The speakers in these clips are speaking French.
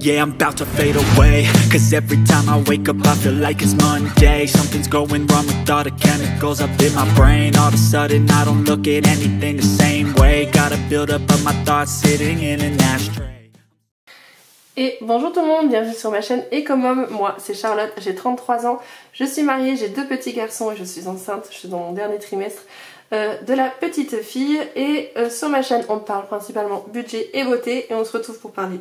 Yeah, I'm about to fade away. Cause every time I wake up I feel like it's Monday. Something's going wrong with all the chemicals up in my brain. All of a sudden I don't look at anything the same way. Gotta build up of my thoughts sitting in an ashtray. Et bonjour tout le monde, bienvenue sur ma chaîne Ecomom. Moi c'est Charlotte, j'ai 33 ans, je suis mariée, j'ai 2 petits garçons et je suis enceinte, je suis dans mon dernier trimestre de la petite fille. Et sur ma chaîne on parle principalement budget et beauté et on se retrouve pour parler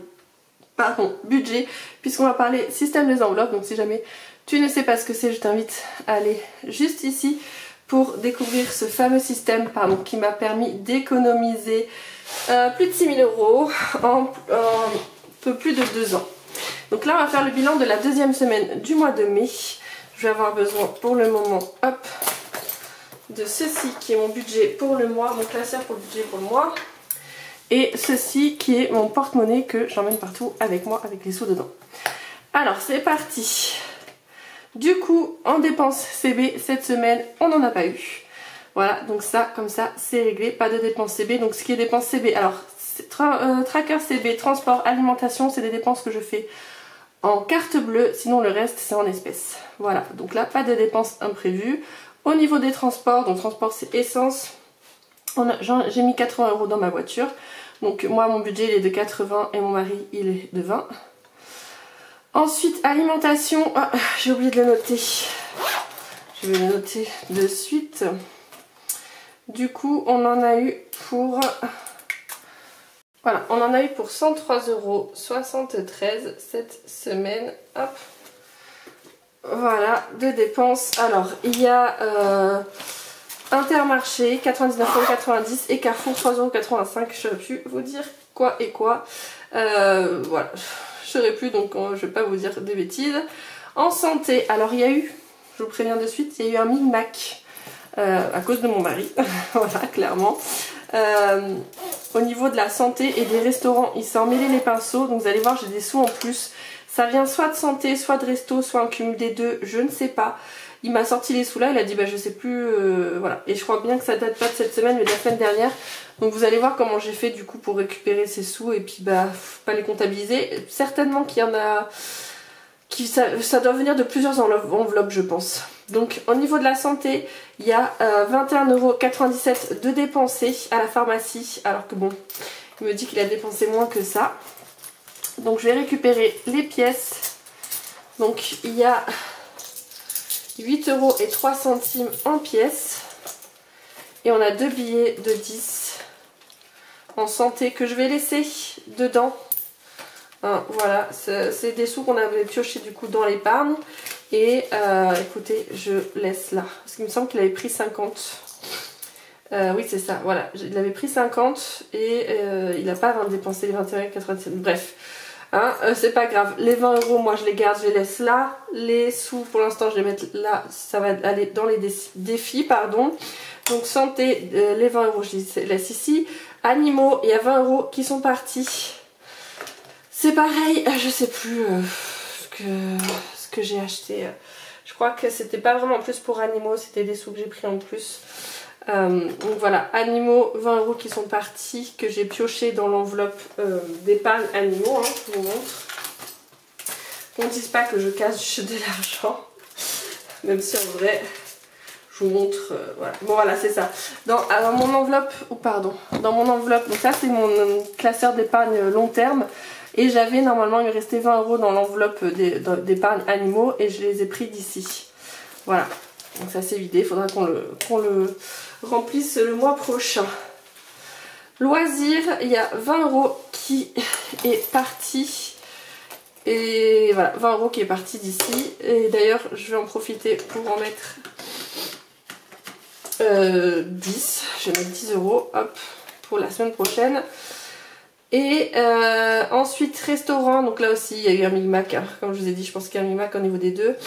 budget, puisqu'on va parler système des enveloppes. Donc si jamais tu ne sais pas ce que c'est, je t'invite à aller juste ici pour découvrir ce fameux système qui m'a permis d'économiser plus de 6 000 € en peu plus de 2 ans. Donc là on va faire le bilan de la deuxième semaine du mois de mai. Je vais avoir besoin pour le moment de ceci qui est mon budget pour le mois, mon classeur pour le budget pour le mois. Et ceci qui est mon porte-monnaie que j'emmène partout avec moi avec les sous dedans. Alors c'est parti. Du coup en dépenses CB cette semaine on n'en a pas eu. Voilà, donc ça comme ça c'est réglé, pas de dépenses CB. Donc ce qui est dépenses CB, alors tracker CB, transport, alimentation, c'est des dépenses que je fais en carte bleue, sinon le reste c'est en espèces. Voilà, donc là pas de dépenses imprévues. Au niveau des transports, donc transport c'est essence, j'ai mis 80 € dans ma voiture. Donc moi mon budget il est de 80 et mon mari il est de 20. Ensuite alimentation, j'ai oublié de le noter. Je vais le noter de suite. Du coup on en a eu pour... Voilà, on en a eu pour 103,73 € cette semaine. Hop. Voilà, de dépenses. Alors, il y a Intermarché, 99,90 € et Carrefour, 3,85 €. Je ne saurais plus vous dire quoi et quoi. Voilà, je ne saurais plus, donc je ne vais pas vous dire des bêtises. En santé, alors il y a eu, je vous préviens de suite, il y a eu un micmac à cause de mon mari. Voilà, clairement. Au niveau de la santé et des restaurants, il s'est emmêlé les pinceaux, donc vous allez voir j'ai des sous en plus. Ça vient soit de santé, soit de resto, soit un cumul des deux, je ne sais pas. Il m'a sorti les sous là, il a dit bah je sais plus, voilà. Et je crois bien que ça date pas de cette semaine mais de la semaine dernière. Donc vous allez voir comment j'ai fait du coup pour récupérer ces sous et puis bah pas les comptabiliser. Certainement qu'il y en a, ça doit venir de plusieurs enveloppes je pense. Donc au niveau de la santé, il y a 21,97 € de dépensés à la pharmacie. Alors que bon, il me dit qu'il a dépensé moins que ça. Donc je vais récupérer les pièces. Donc il y a 8,03 € en pièces. Et on a 2 billets de 10 en santé que je vais laisser dedans. Voilà, c'est des sous qu'on avait pioché du coup dans l'épargne. Et écoutez, je laisse là. Parce qu'il me semble qu'il avait pris 50. Oui c'est ça, voilà. Il avait pris 50 et il n'a pas dépensé les 21,87 €. Bref. C'est pas grave, les 20 € moi je les garde, je les laisse là. Les sous pour l'instant je les mets là, ça va aller dans les défis, pardon. Donc santé, les 20 € je les laisse ici. Animaux, il y a 20 € qui sont partis. C'est pareil, je sais plus ce que j'ai acheté. Je crois que c'était pas vraiment en plus pour animaux, c'était des sous que j'ai pris en plus. Donc voilà, animaux, 20 € qui sont partis, que j'ai pioché dans l'enveloppe d'épargne animaux, je vous montre. Qu'on ne dise pas que je cache de l'argent, même si en vrai, je vous montre, voilà. Bon voilà, c'est ça. Dans mon enveloppe, dans mon enveloppe, donc ça c'est mon classeur d'épargne long terme. Et j'avais normalement, il me restait 20 € dans l'enveloppe d'épargne animaux et je les ai pris d'ici. Voilà. Donc ça c'est vidé, il faudra qu'on le remplisse le mois prochain. Loisirs, il y a 20 € qui est parti. Et voilà, 20 € qui est parti d'ici. Et d'ailleurs, je vais en profiter pour en mettre 10. Je vais mettre 10 €, hop, pour la semaine prochaine. Et ensuite, restaurant, donc là aussi il y a eu un micmac, comme je vous ai dit, je pense qu'il y a un micmac au niveau des deux.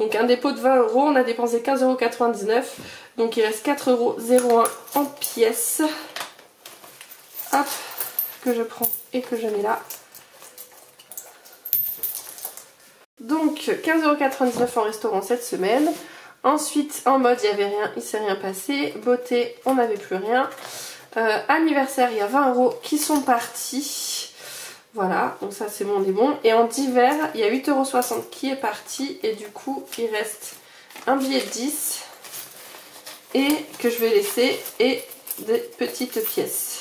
Donc un dépôt de 20 €, on a dépensé 15,99 €, donc il reste 4,01 € en pièces. Hop, que je prends et que je mets là. Donc 15,99 € en restaurant cette semaine. Ensuite en mode il n'y avait rien, il ne s'est rien passé. Beauté, on n'avait plus rien. Anniversaire, il y a 20 € qui sont partis. Voilà, donc ça c'est bon, on est bon. Et en divers, il y a 8,60 € qui est parti. Et du coup, il reste un billet de 10 et que je vais laisser et des petites pièces.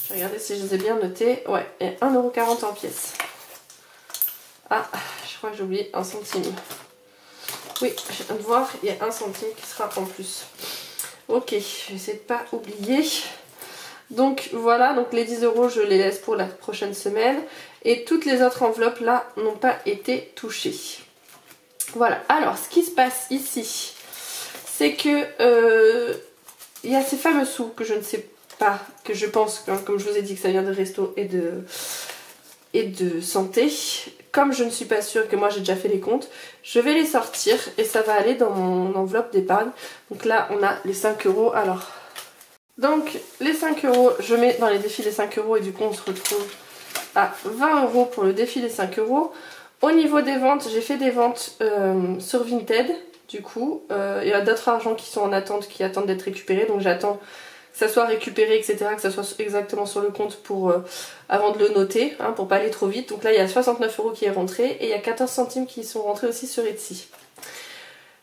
Je vais regarder si je les ai bien notées. Ouais, et 1,40 € en pièces. Ah, je crois que j'ai oublié 1 centime. Oui, je viens de voir, il y a 1 centime qui sera en plus. Ok, je vais essayer de pas oublier. Donc voilà, donc les 10 € je les laisse pour la prochaine semaine. Et toutes les autres enveloppes là n'ont pas été touchées. Voilà, alors ce qui se passe ici, c'est que il y a ces fameux sous que je ne sais pas, que je pense, comme je vous ai dit que ça vient de resto et de santé. Comme je ne suis pas sûre que moi j'ai déjà fait les comptes, je vais les sortir et ça va aller dans mon enveloppe d'épargne. Donc là on a les 5 €. Alors, donc les 5 €, je mets dans les défis les 5 € et du coup on se retrouve à 20 € pour le défi des 5 €. Au niveau des ventes, j'ai fait des ventes sur Vinted. Du coup, il y a d'autres argents qui sont en attente, qui attendent d'être récupérés. Donc j'attends que ça soit récupéré, etc. Que ça soit exactement sur le compte pour avant de le noter, hein, pour pas aller trop vite. Donc là, il y a 69 € qui est rentré et il y a 14 centimes qui sont rentrés aussi sur Etsy.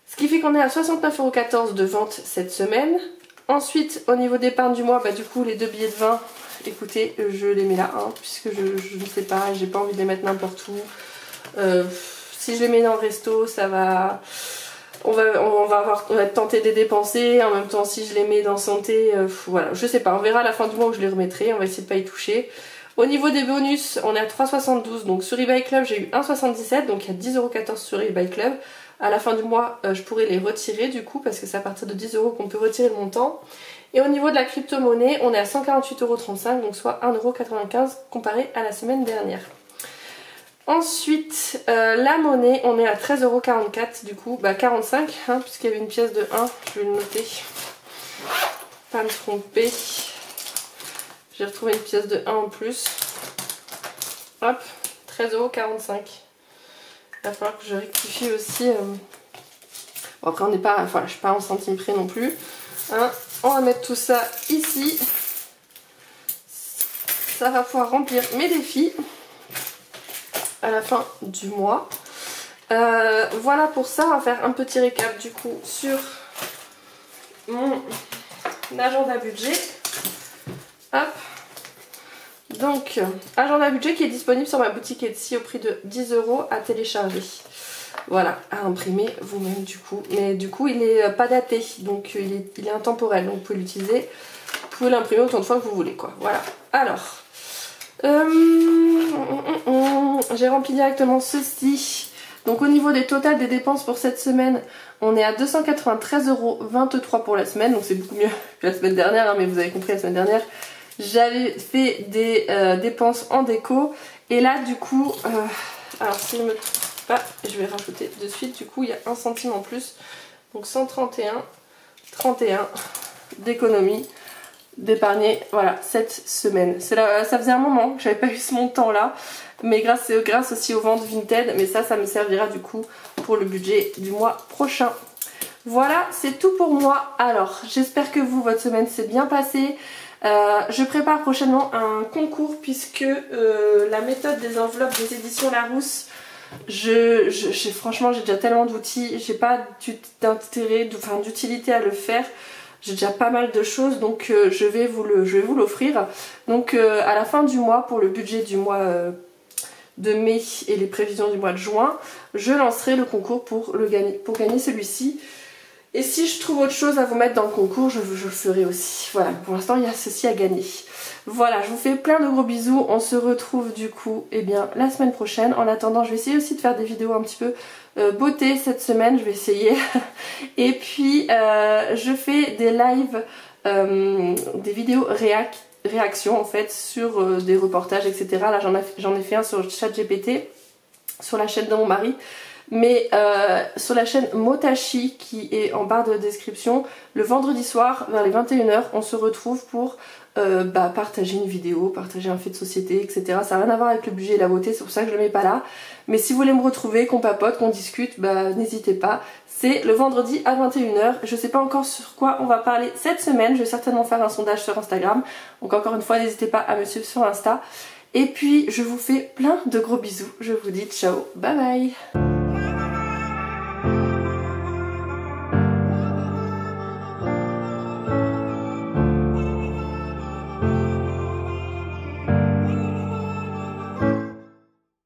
Ce qui fait qu'on est à 69,14 € de vente cette semaine. Ensuite, au niveau d'épargne du mois, bah, du coup, les 2 billets de vin, écoutez, je les mets là, hein, puisque je ne sais pas, j'ai pas envie de les mettre n'importe où. Si je les mets dans le resto, ça va... On va être tenté de les dépenser. En même temps, si je les mets dans santé, voilà, je sais pas, on verra à la fin du mois où je les remettrai. On va essayer de pas y toucher. Au niveau des bonus, on est à 3,72 €. Donc sur eBay Club, j'ai eu 1,77 €. Donc il y a 10,14 € sur eBay Club. À la fin du mois, je pourrai les retirer du coup, parce que c'est à partir de 10 € qu'on peut retirer le montant. Et au niveau de la crypto-monnaie, on est à 148,35 €, donc soit 1,95 € comparé à la semaine dernière. Ensuite, la monnaie, on est à 13,44 € du coup, bah 45, hein, puisqu'il y avait une pièce de 1, je vais le noter, pas me tromper. J'ai retrouvé une pièce de 1 en plus. Hop, 13,45 €. Il va falloir que je rectifie aussi. Bon, après, on n'est pas, voilà, je suis pas en centimes près non plus. Hein. On va mettre tout ça ici. Ça va pouvoir remplir mes défis à la fin du mois. Voilà pour ça, on va faire un petit récap du coup sur mon agenda budget. Hop. Donc, agenda budget qui est disponible sur ma boutique Etsy au prix de 10 € à télécharger. Voilà, à imprimer vous-même du coup. Mais du coup, il n'est pas daté, donc il est intemporel. Donc, vous pouvez l'utiliser. Vous pouvez l'imprimer autant de fois que vous voulez, quoi. Voilà. Alors, j'ai rempli directement ceci. Donc au niveau des totales des dépenses pour cette semaine, on est à 293,23 € pour la semaine. Donc c'est beaucoup mieux que la semaine dernière, hein, mais vous avez compris, la semaine dernière j'avais fait des dépenses en déco. Et là du coup, alors si je ne me trompe pas, je vais rajouter de suite, du coup il y a 1 centime en plus. Donc 131,31 € d'économie, d'épargner, voilà, cette semaine. Ça faisait un moment que j'avais pas eu ce montant là, mais grâce aussi aux ventes Vinted, mais ça me servira du coup pour le budget du mois prochain. Voilà, c'est tout pour moi. Alors, j'espère que vous, votre semaine s'est bien passée. Je prépare prochainement un concours puisque la méthode des enveloppes des éditions Larousse, franchement j'ai déjà tellement d'outils, j'ai pas d'intérêt, d'utilité à le faire. J'ai déjà pas mal de choses, donc je vais vous l'offrir. Donc à la fin du mois, pour le budget du mois de mai et les prévisions du mois de juin, je lancerai le concours pour gagner celui-ci. Et si je trouve autre chose à vous mettre dans le concours, je le ferai aussi. Voilà, pour l'instant il y a ceci à gagner. Voilà, je vous fais plein de gros bisous. On se retrouve du coup la semaine prochaine. En attendant, je vais essayer aussi de faire des vidéos un petit peu beauté cette semaine, je vais essayer. Et puis je fais des lives, des vidéos réactions en fait sur des reportages, etc. Là j'en ai fait un sur ChatGPT, sur la chaîne de mon mari. Mais sur la chaîne Motachi qui est en barre de description, le vendredi soir vers les 21 h, on se retrouve pour partager une vidéo, partager un fait de société, etc. Ça n'a rien à voir avec le budget et la beauté, c'est pour ça que je le mets pas là. Mais si vous voulez me retrouver, qu'on papote, qu'on discute, n'hésitez pas. C'est le vendredi à 21 h. Je sais pas encore sur quoi on va parler cette semaine, je vais certainement faire un sondage sur Instagram. Donc encore une fois, n'hésitez pas à me suivre sur Insta. Et puis je vous fais plein de gros bisous. Je vous dis ciao, bye bye.